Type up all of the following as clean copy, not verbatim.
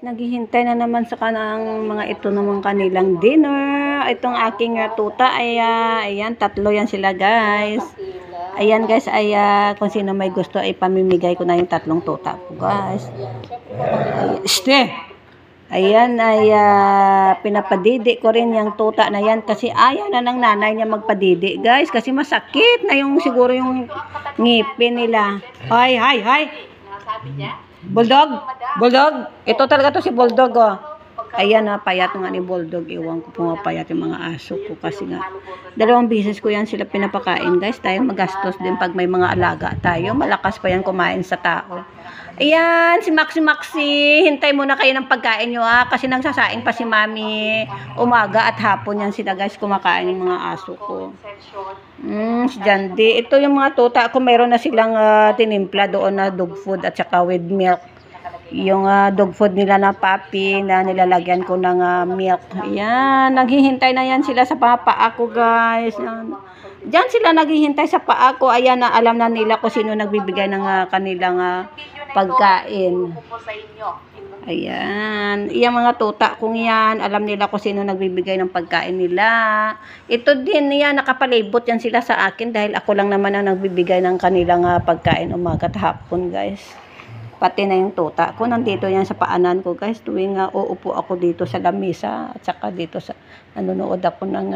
Naghihintay na naman sa kanang mga ito naman kanilang dinner. Itong aking tuta ay ayan, tatlo yan sila guys. Ayan guys, ay kung sino may gusto ay pamimigay ko na yung tatlong tuta ko guys. Ayan ay pinapadidi ko rin yung tuta na yan kasi ayaw na ng nanay niya magpadidi guys kasi masakit na yung siguro yung ngipin nila. Hay. Bulldog? Bulldog? Ito talaga to si Bulldog, oh. Ayan, payat nga ni Bulldog. Iwan ko pumapayat yung mga aso ko kasi nga 2 beses ko yan sila pinapakain, guys. Dahil magastos din pag may mga alaga tayo. Malakas pa yan kumain sa tao. Ayan, si Maxi. Hintay muna kayo ng pagkain nyo, kasi nagsasaing pa si Mami. Umaga at hapon yan sila, guys, kumakain yung mga aso ko. Si Jandy. Ito yung mga tuta ko. Meron na silang tinimpla doon na dog food at saka with milk. Yung dog food nila na puppy na nilalagyan ko ng milk. Ayan, naghihintay na yan sila sa paa ko, guys. Diyan sila naghihintay sa paa ko. Ayan, alam na nila kung sino nagbibigay ng kanilang pagkain. Ayan. Yung mga tuta kong yan, alam nila kung sino nagbibigay ng pagkain nila. Ito din, yan, nakapalibot yan sila sa akin dahil ako lang naman ang nagbibigay ng kanilang pagkain umaga at hapon, guys. Pati na yung tuta ko, nandito yan sa paanan ko, guys. Tuwing uupo ako dito sa lamesa at saka dito sa nanonood ako ng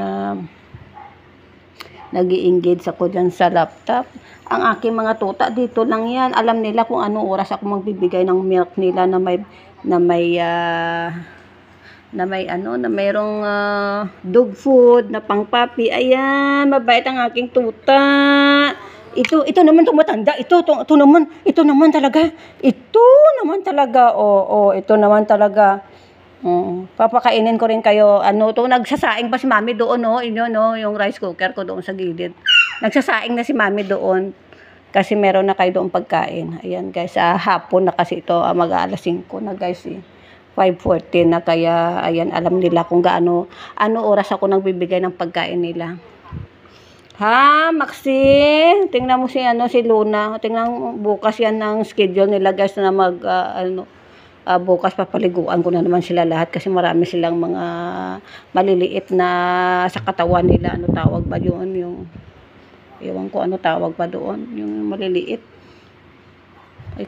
nag-i-engage ako dyan sa laptop. Ang aking mga tuta dito lang yan. Alam nila kung anong oras ako magbibigay ng milk nila na mayroong dog food na pang puppy. Ayan, mabait ang aking tuta. Ito naman tumatanda. Ito naman talaga. Ito naman talaga. Papakainin ko rin kayo. Nagsasaing pa si Mami doon, yung rice cooker ko doon sa gilid. Nagsasaing na si Mami doon. Kasi meron na kayo doon pagkain. Ayan guys, hapon na kasi ito, mag-aalas 5 na guys. 5:40 na kaya, ayan, alam nila kung ano oras ako nagbibigay ng pagkain nila. Ha, Maxi? Tingnan mo si Luna. Tingnan bukas yan ng schedule nila guys na bukas papaliguan ko na naman sila lahat kasi marami silang mga maliliit na sa katawan nila. Ano tawag ba yun? Ewan ko ano tawag ba doon. Yung maliliit.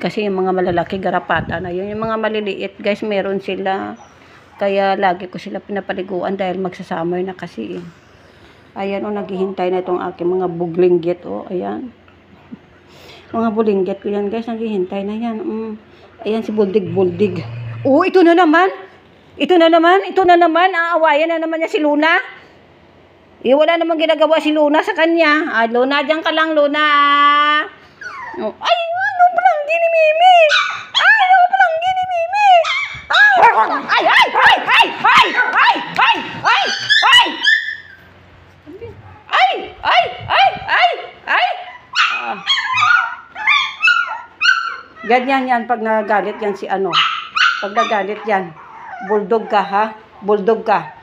Kasi yung mga malalaki garapata na yun. Yung mga maliliit guys meron sila. Kaya lagi ko sila pinapaliguan dahil magsasummer na kasi. Ayan naghihintay na itong aking mga buglinggit. Ayan. Mga bulinggit ko yan guys. Naghihintay na yan. Ayan si Buldig. Ito na naman. Aawayan na naman niya si Luna. Wala namang ginagawa si Luna sa kanya. Luna, dyan ka lang, Luna. Ay, ano palanggi ni Mimi? Ganyan yan pag nagalit yan si Pag nagalit yan. Bulldog ka, ha? Bulldog ka.